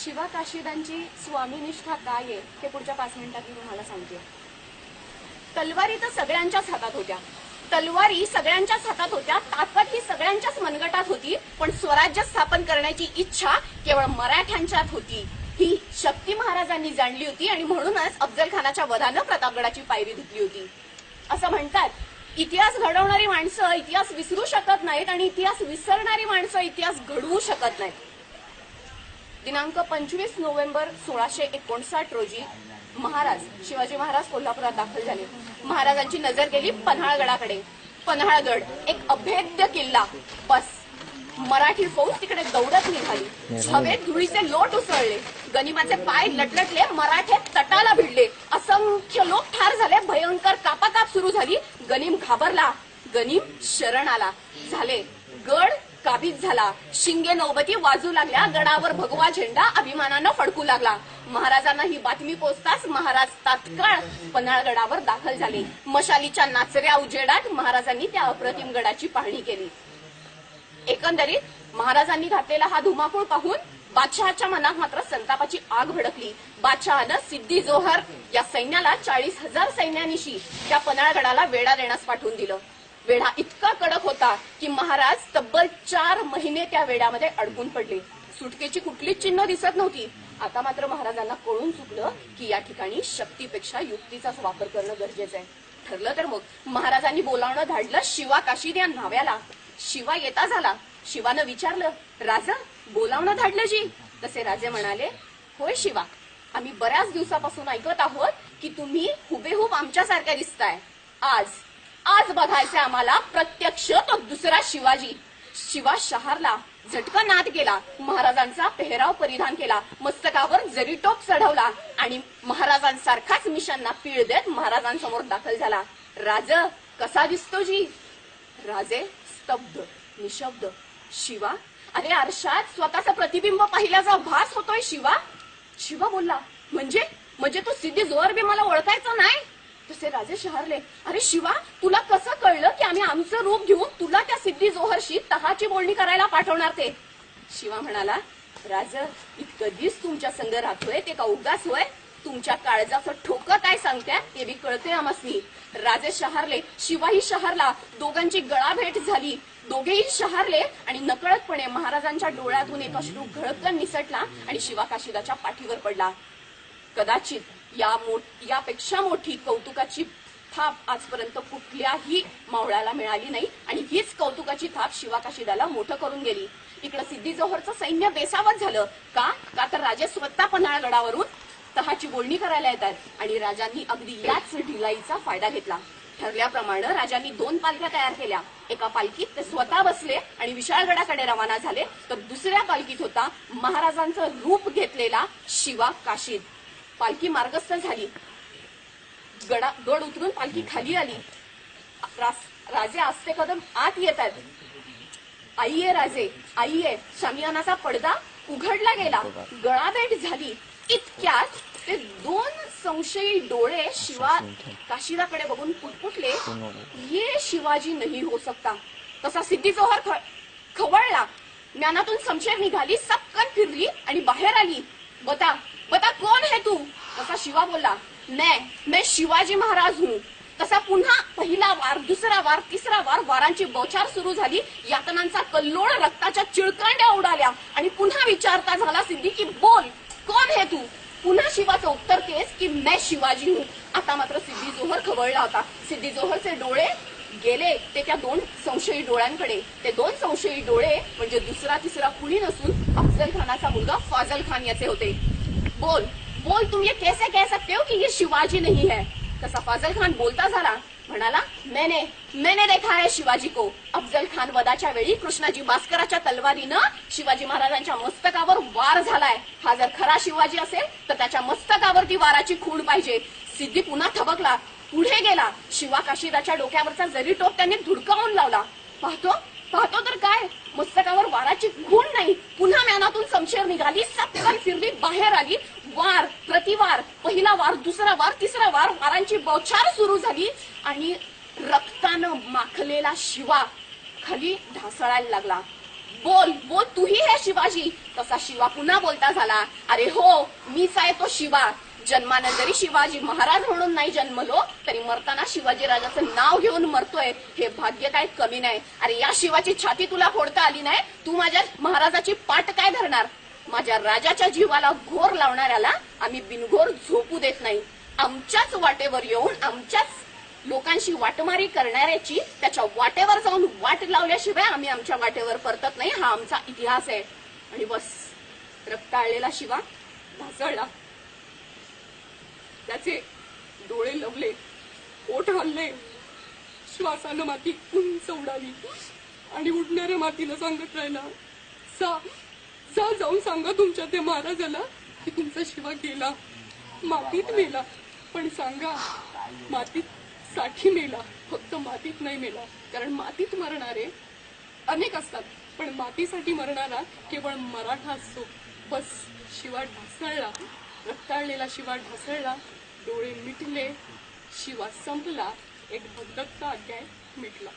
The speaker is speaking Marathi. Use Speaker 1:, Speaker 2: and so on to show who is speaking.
Speaker 1: शिवा काशीदांची स्वामीनिष्ठा काय आहे हे पुढच्या 5 मिनिटात मी तुम्हाला सांगते. तलवारी तर सगळ्यांच्याच हातात होत्या, तलवारी सगळ्यांच्याच हातात होत्या, ताकद ही सगळ्यांच्याच मनगटात होती, पण स्वराज्य स्थापन करण्याची इच्छा केवळ मराठ्यांच्यात होती. ही शक्ती महाराजांनी जाणली होती आणि म्हणूनच अफजल खानाच्या वधानं प्रतापगडाची पायरी धुतली होती. असं म्हणतात, इतिहास घडवणारी माणसं इतिहास विसरू शकत नाहीत आणि इतिहास विसरणारी माणसं इतिहास घडवू शकत नाहीत. दिनांक 25 नोव्हेंबर 1659 रोजी शिवाजी महाराज कोल्हापुरात दाखल झाले. महाराजांची नजर गेली पन्हाळगडाकडे. पन्हाळगड एक अभेद्य किल्ला. बस मराठी फौज तिकडे दौडत निघाली. हवेत धुळीचे लोट उसळले, गनिमाचे पाय लटलटले, मराठे तटाला भिडले, असंख्य लोक ठार झाले, भयंकर कापाकाप सुरू झाली. गनिम घाबरला, गनिम शरण आला. झाले गड काबीज झाला. शिंगे नौबती वाजू लागल्या, गडावर भगवा झेंडा अभिमानानं फडकू लागला. महाराजांना ही बातमी पोचताच महाराज तात्काळ पन्हाळगडावर दाखल झाले. मशालीच्या नाचऱ्या उजेडात महाराजांनी त्या अप्रतिम गडाची पाहणी केली. एकंदरीत महाराजांनी घातलेला हा धुमाकूळ पाहून बादशहाच्या मनात मात्र संतापाची आग भडकली. बादशहानं सिद्दी जोहर या सैन्याला 40,000 सैन्यानिशी त्या पन्हाळगडाला वेढा देण्यास पाठवून दिलं. वेढा इतका कडक होता की महाराज तब्बल 4 महिने त्या वेढ्यामध्ये अडकून पडले. सुटकेची कुठलीच चिन्ह दिसत नव्हती. आता मात्र महाराजांना कळून चुकलं की या ठिकाणी शक्तीपेक्षा युक्तीचाच वापर करणं गरजेचं आहे. ठरलं तर मग महाराजांनी बोलावणं धाडलं शिवा काशीद या न्हाव्याला. शिवा येता झाला. शिवानं विचारलं, राजा बोलावणं धाडलं जी? तसे राजे म्हणाले, होय शिवा, आम्ही बऱ्याच दिवसापासून ऐकत आहोत की तुम्ही हुबेहूब आमच्यासारख्या दिसताय. आज बघायचंय आम्हाला प्रत्यक्ष तो दुसरा शिवाजी. शिवा शहारला, झटका नाद केला, महाराजांचा पेहराव परिधान केला, मस्तकावर जरीटोप चढवला आणि महाराजांसारखाच मिशांना पीळ देत महाराजांसमोर दाखल झाला. राज कसा दिसतो जी? राजे स्तब्ध, निशब्द. शिवा, अरे आरशात स्वतःचं प्रतिबिंब पाहिल्याचा भास होतोय शिवा. शिवा बोलला, म्हणजे तू सिद्धी जोहर बी मला ओळखायचं नाही? तसे राजे शहरले, अरे शिवा, तुला कसं कळलं की आम्ही आमचं रूप घेऊन तुला त्या सिद्धी जोहरशी तहाची बोलणी करायला पाठवणार ते? शिवा म्हणाला, राज, मी कधीच तुमच्या संग राहतोय ते का उगाच होय? तुमच्या काळजाचं ठोकं काय सांगताय ते बी कळते आम्हासनी. राजे शहारले, शिवाही शहारला. दोघांची गळाभेट झाली. दोघेही शहारले आणि नकळतपणे महाराजांच्या डोळ्यातून एक अश्रू घळकन निसटला आणि शिवा काशीदाच्या पाठीवर पडला. कदाचित यापेक्षा मोठी कौतुकाची थाप आजपर्यंत कुठल्याही मावळ्याला मिळाली नाही आणि हीच कौतुकाची थाप शिवा काशीदाला मोठं करून गेली. इकडे सिद्धी जोहरचं सैन्य बेसावत झालं. का तर राजे स्वतः पन्हाळगडावरून तहाची बोलणी करायला येतात आणि राजांनी अगदी याच ढिलाईचा फायदा घेतला. ठरल्याप्रमाणे राजांनी 2 पालख्या तयार केल्या. एका पालखीत ते स्वतः बसले आणि विशाळगडाकडे रवाना झाले, तर दुसऱ्या पालखीत होता महाराजांचं रूप घेतलेला शिवा काशीद. पालखी मार्गस्थ झाली. गड उतरून पालखी खाली आली. राजे आस्ते कदम आत येतात. आईये राजे, आईये. शामियानाचा पडदा उघडला गेला. गळाभेट झाली. इतक्यात ते 2 संशयी डोळे शिवा काशीदाकडे बघून पुटपुटले, ये शिवाजी नहीं हो सकता. तसा सिद्धी जोहर खवळला. ज्ञानातून संशय निघाली, सपकन फिरली आणि बाहेर आली. बता कौन है तू? तसा शिवा बोलला, मैं शिवाजी महाराज हूं. तसा पुन्हा पहिला वार, दुसरा वार, तिसरा वार, वारांची बौछार सुरू झाली. यातनांचा कल्लोळ, रक्ताच्या चिळकांड्या उडाल्या आणि पुन्हा विचारता झाला सिद्धी की बोल, कौन है तू? पुन्हा शिवाचं उत्तर तेच की मैं शिवाजी हूं. आता मात्र सिद्धी जोहर खवळला होता. सिद्धी जोहरचे डोळे गेले ते त्या 2 संशयी डोळ्यांकडे. ते 2 संशयी डोळे म्हणजे दुसरा तिसरा कुणी नसून अफजल खानाचा मुलगा फाजल खान याचे होते. बोल, तुम ये कैसे कह सकते हो कि ये शिवाजी नहीं है? तसा फाजल खान बोलता झाला. म्हणाला, मैंने देखा है शिवाजी को. अफजल खान वधाच्या वेळी कृष्णाजी भास्कराच्या तलवारीनं शिवाजी महाराजांच्या मस्तकावर वार झालाय. हा जर खरा शिवाजी असेल तर त्याच्या मस्तकावरती वाराची खूण पाहिजे. सिद्धी पुन्हा थबकला, पुढे गेला. शिवा काशीदाच्या डोक्यावरचा जरी टोप त्यांनी धुडकावून लावला. पाहतो तर काय, मस्तकावर वाराची खूण नाही. पुन्हा म्यानातून संशय निघाली, सपकन फिरली, बाहेर आली. वार, प्रतिवार, पहिला वार, दुसरा वार, तिसरा वार, वारांची बौछार सुरू झाली आणि रक्तानं माखलेला शिवा खाली ढासळायला लागला. बोल बोल तूही हे शिवाजी. तसा शिवा पुन्हा बोलता झाला, अरे हो मीच आहे तो शिवा. जन्मानं जरी शिवाजी महाराज म्हणून नाही जन्मलो तरी मरताना शिवाजी राजाचं नाव घेऊन मरतोय हे भाग्य काय कमी नाही. अरे या शिवाची छाती तुला फोडता आली नाही, तू माझ्या महाराजाची पाठ काय धरणार. माझ्या राजाच्या जीवाला घोर लावणाऱ्याला आम्ही बिनघोर झोपू देत नाही. आमच्याच वाटेवर येऊन आमच्याच लोकांशी वाटमारी करणाऱ्याची त्याच्या वाटेवर जाऊन वाट लावल्याशिवाय आम्ही आमच्या वाटेवर परतत नाही. हा आमचा इतिहास आहे. आणि बस रक्ताळलेला शिवा ढासळला, त्याचे डोळे लवले, ओठ हलले, श्वासानं माती उंच उडाली आणि उडणाऱ्या मातीला सांगत राहिला, जा जाऊन सांगा तुमच्या त्या महाराजाला की तुमचा शिवा गेला, मातीत मेला. पण सांगा मातीत साठी मेला, फक्त मातीत नाही मेला. कारण मातीत मरणारे अनेक असतात पण मातीसाठी मरणारा केवळ मराठा असतो. बस शिवा ढासळला, रक्ताळलेला शिवा ढासळला, डोळे मिटले, शिवा संपला, एक भगदत्त अध्याय मिटला.